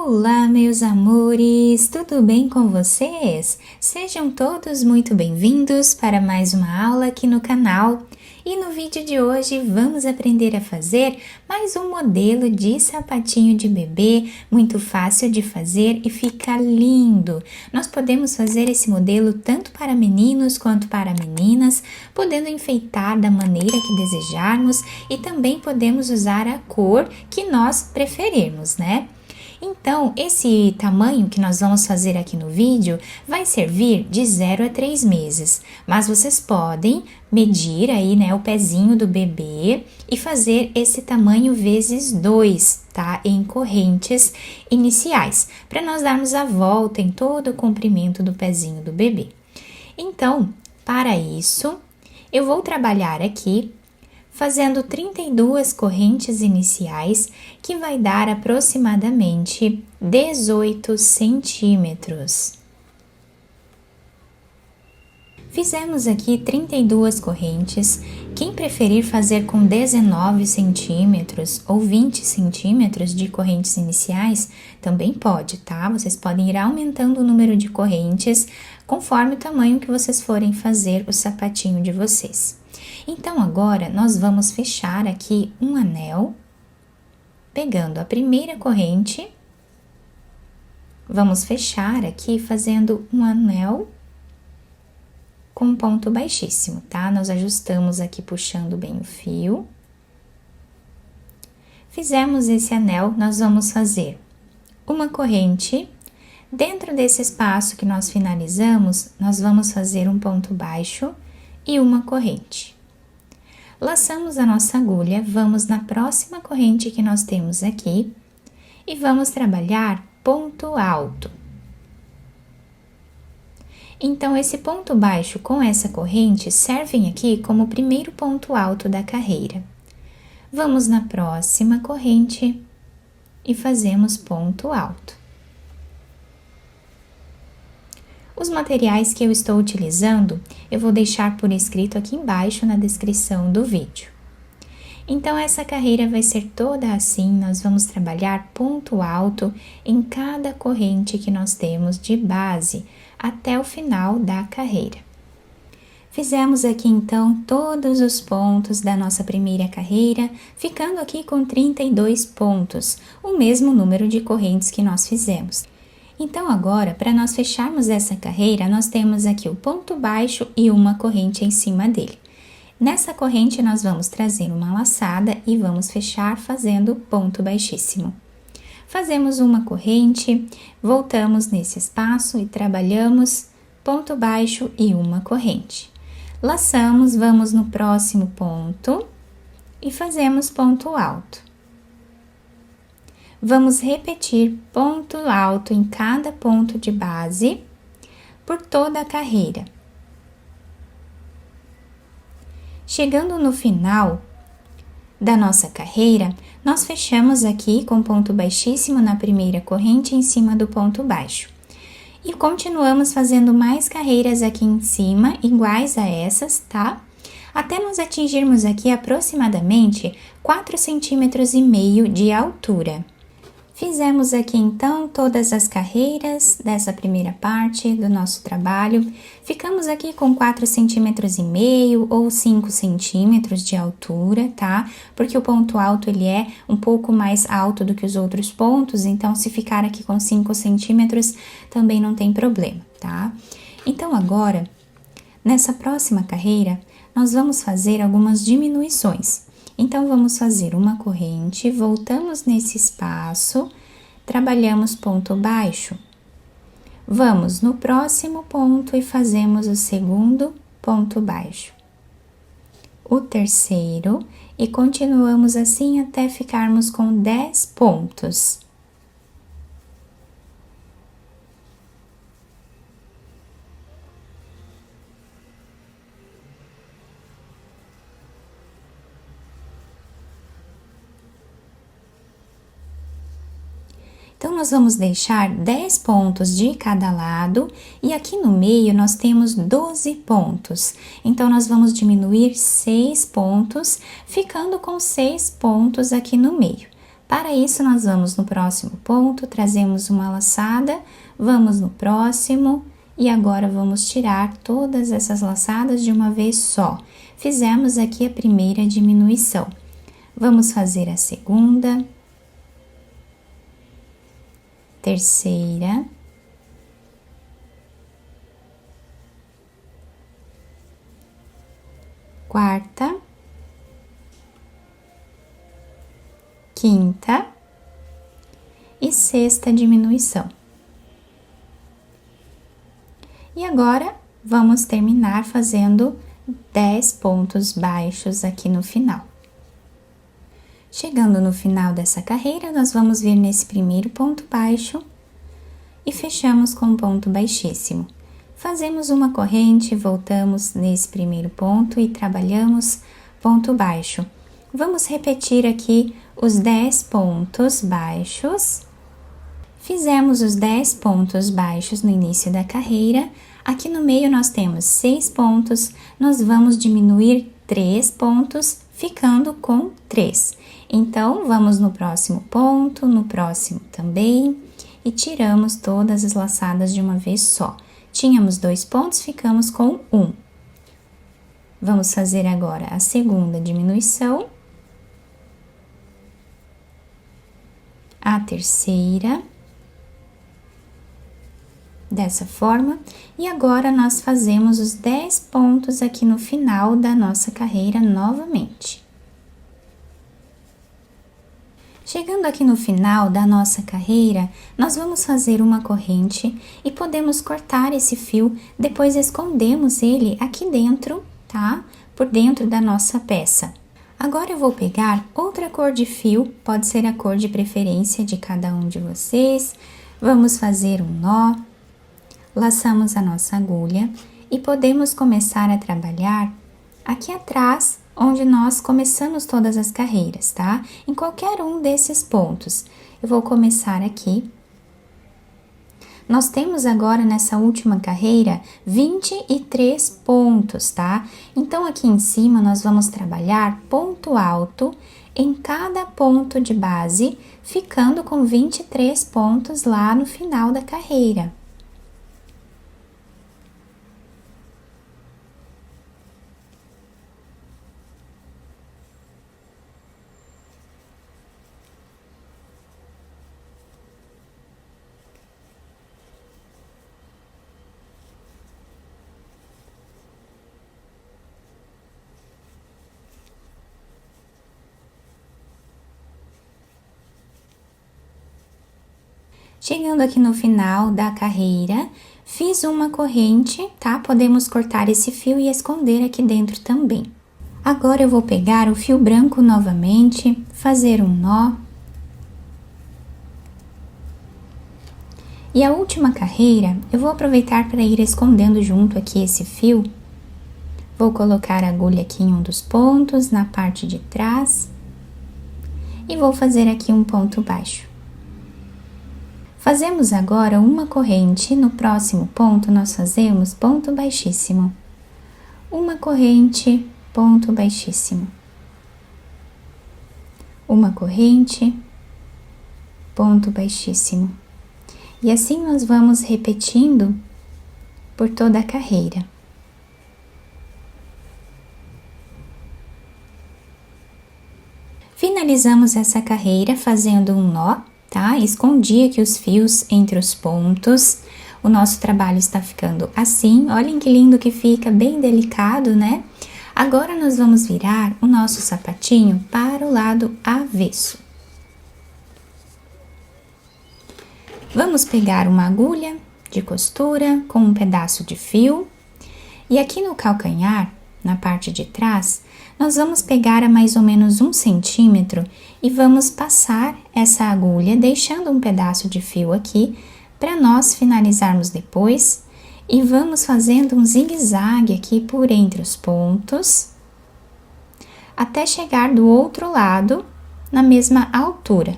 Olá, meus amores, tudo bem com vocês? Sejam todos muito bem-vindos para mais uma aula aqui no canal. E no vídeo de hoje vamos aprender a fazer mais um modelo de sapatinho de bebê, muito fácil de fazer e fica lindo. Nós podemos fazer esse modelo tanto para meninos quanto para meninas, podendo enfeitar da maneira que desejarmos e também podemos usar a cor que nós preferirmos, né? Então, esse tamanho que nós vamos fazer aqui no vídeo vai servir de 0 a 3 meses, mas vocês podem medir aí, né, o pezinho do bebê e fazer esse tamanho vezes 2, tá? Em correntes iniciais, para nós darmos a volta em todo o comprimento do pezinho do bebê. Então, para isso, eu vou trabalhar aqui fazendo 32 correntes iniciais, que vai dar aproximadamente 18 centímetros. Fizemos aqui 32 correntes. Quem preferir fazer com 19 centímetros ou 20 centímetros de correntes iniciais, também pode, tá? Vocês podem ir aumentando o número de correntes conforme o tamanho que vocês forem fazer o sapatinho de vocês. Então, agora, nós vamos fechar aqui um anel, pegando a primeira corrente, vamos fechar aqui fazendo um anel com um ponto baixíssimo, tá? Nós ajustamos aqui puxando bem o fio. Fizemos esse anel, nós vamos fazer uma corrente. Dentro desse espaço que nós finalizamos, nós vamos fazer um ponto baixo e uma corrente. Laçamos a nossa agulha, vamos na próxima corrente que nós temos aqui e vamos trabalhar ponto alto. Então, esse ponto baixo com essa corrente servem aqui como o primeiro ponto alto da carreira. Vamos na próxima corrente e fazemos ponto alto. Os materiais que eu estou utilizando, eu vou deixar por escrito aqui embaixo na descrição do vídeo. Então, essa carreira vai ser toda assim, nós vamos trabalhar ponto alto em cada corrente que nós temos de base, até o final da carreira. Fizemos aqui, então, todos os pontos da nossa primeira carreira, ficando aqui com 32 pontos, o mesmo número de correntes que nós fizemos. Então, agora, para nós fecharmos essa carreira, nós temos aqui o ponto baixo e uma corrente em cima dele. Nessa corrente, nós vamos trazer uma laçada e vamos fechar fazendo ponto baixíssimo. Fazemos uma corrente, voltamos nesse espaço e trabalhamos ponto baixo e uma corrente. Laçamos, vamos no próximo ponto e fazemos ponto alto. Vamos repetir ponto alto em cada ponto de base por toda a carreira. Chegando no final da nossa carreira, nós fechamos aqui com ponto baixíssimo na primeira corrente em cima do ponto baixo. E continuamos fazendo mais carreiras aqui em cima, iguais a essas, tá? Até nós atingirmos aqui aproximadamente 4,5 centímetros de altura. Fizemos aqui, então, todas as carreiras dessa primeira parte do nosso trabalho. Ficamos aqui com 4,5 centímetros ou 5 centímetros de altura, tá? Porque o ponto alto, ele é um pouco mais alto do que os outros pontos, então, se ficar aqui com 5 centímetros, também não tem problema, tá? Então, agora, nessa próxima carreira, nós vamos fazer algumas diminuições. Então, vamos fazer uma corrente, voltamos nesse espaço, trabalhamos ponto baixo. Vamos no próximo ponto e fazemos o segundo ponto baixo. O terceiro e continuamos assim até ficarmos com 10 pontos. Então, nós vamos deixar 10 pontos de cada lado e aqui no meio nós temos 12 pontos. Então, nós vamos diminuir 6 pontos, ficando com 6 pontos aqui no meio. Para isso, nós vamos no próximo ponto, trazemos uma laçada, vamos no próximo e agora vamos tirar todas essas laçadas de uma vez só. Fizemos aqui a primeira diminuição. Vamos fazer a segunda, terceira, quarta, quinta e sexta diminuição. E agora, vamos terminar fazendo 10 pontos baixos aqui no final. Chegando no final dessa carreira, nós vamos vir nesse primeiro ponto baixo e fechamos com um ponto baixíssimo. Fazemos uma corrente, voltamos nesse primeiro ponto e trabalhamos ponto baixo. Vamos repetir aqui os 10 pontos baixos. Fizemos os 10 pontos baixos no início da carreira. Aqui no meio nós temos 6 pontos, nós vamos diminuir 3 pontos, ficando com 3. Então, vamos no próximo ponto, no próximo também, e tiramos todas as laçadas de uma vez só. Tínhamos 2 pontos, ficamos com 1. Vamos fazer agora a segunda diminuição. A terceira, dessa forma, e agora nós fazemos os 10 pontos aqui no final da nossa carreira novamente. Chegando aqui no final da nossa carreira, nós vamos fazer uma corrente e podemos cortar esse fio, depois escondemos ele aqui dentro, tá? Por dentro da nossa peça. Agora eu vou pegar outra cor de fio, pode ser a cor de preferência de cada um de vocês. Vamos fazer um nó, laçamos a nossa agulha e podemos começar a trabalhar aqui atrás, onde nós começamos todas as carreiras, tá? Em qualquer um desses pontos. Eu vou começar aqui. Nós temos agora nessa última carreira 23 pontos, tá? Então, aqui em cima nós vamos trabalhar ponto alto em cada ponto de base, ficando com 23 pontos lá no final da carreira. Chegando aqui no final da carreira, fiz uma corrente, tá? Podemos cortar esse fio e esconder aqui dentro também. Agora eu vou pegar o fio branco novamente, fazer um nó. E a última carreira, eu vou aproveitar para ir escondendo junto aqui esse fio. Vou colocar a agulha aqui em um dos pontos, na parte de trás. E vou fazer aqui um ponto baixo. Fazemos agora uma corrente, no próximo ponto nós fazemos ponto baixíssimo. Uma corrente, ponto baixíssimo. Uma corrente, ponto baixíssimo. E assim nós vamos repetindo por toda a carreira. Finalizamos essa carreira fazendo um nó. Tá? Escondi aqui os fios entre os pontos. O nosso trabalho está ficando assim. Olhem que lindo que fica, bem delicado, né? Agora, nós vamos virar o nosso sapatinho para o lado avesso. Vamos pegar uma agulha de costura com um pedaço de fio. E aqui no calcanhar, na parte de trás, nós vamos pegar a mais ou menos 1 centímetro e vamos passar essa agulha, deixando um pedaço de fio aqui, para nós finalizarmos depois. E vamos fazendo um zigue-zague aqui por entre os pontos, até chegar do outro lado, na mesma altura.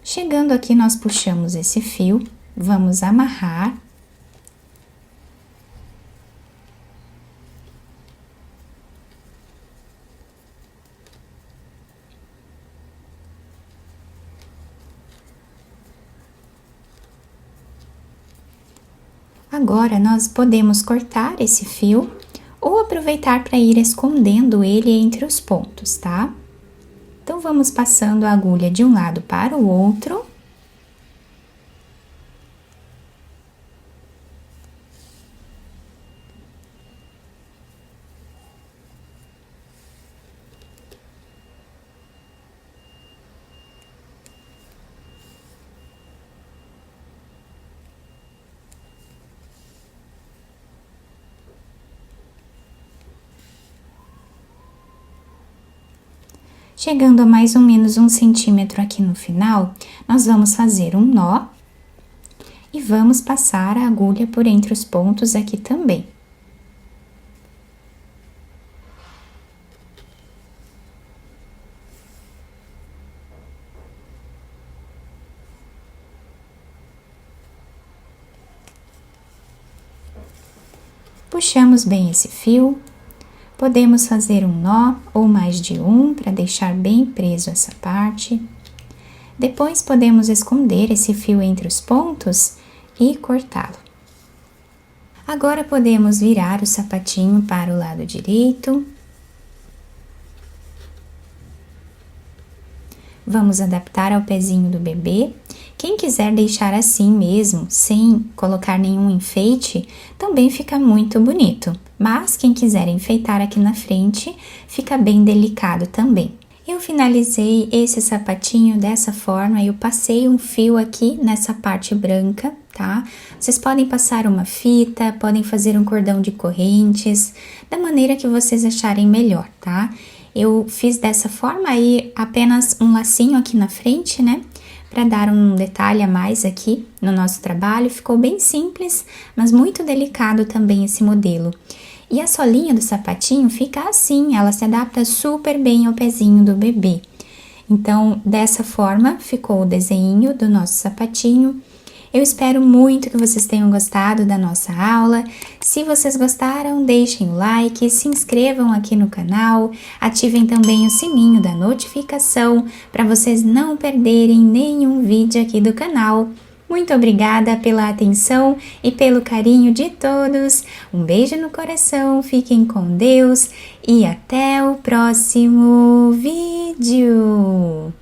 Chegando aqui, nós puxamos esse fio, vamos amarrar. Agora, nós podemos cortar esse fio ou aproveitar para ir escondendo ele entre os pontos, tá? Então, vamos passando a agulha de um lado para o outro. Chegando a mais ou menos 1 centímetro aqui no final, nós vamos fazer um nó e vamos passar a agulha por entre os pontos aqui também. Puxamos bem esse fio. Podemos fazer um nó ou mais de um para deixar bem preso essa parte. Depois podemos esconder esse fio entre os pontos e cortá-lo. Agora podemos virar o sapatinho para o lado direito. Vamos adaptar ao pezinho do bebê. Quem quiser deixar assim mesmo, sem colocar nenhum enfeite, também fica muito bonito. Mas quem quiser enfeitar aqui na frente, fica bem delicado também. Eu finalizei esse sapatinho dessa forma, eu passei um fio aqui nessa parte branca, tá? Vocês podem passar uma fita, podem fazer um cordão de correntes, da maneira que vocês acharem melhor, tá? Eu fiz dessa forma aí, apenas um lacinho aqui na frente, né? Para dar um detalhe a mais aqui no nosso trabalho. Ficou bem simples, mas muito delicado também esse modelo. E a solinha do sapatinho fica assim, ela se adapta super bem ao pezinho do bebê. Então, dessa forma, ficou o desenho do nosso sapatinho. Eu espero muito que vocês tenham gostado da nossa aula. Se vocês gostaram, deixem o like, se inscrevam aqui no canal, ativem também o sininho da notificação para vocês não perderem nenhum vídeo aqui do canal. Muito obrigada pela atenção e pelo carinho de todos. Um beijo no coração, fiquem com Deus e até o próximo vídeo!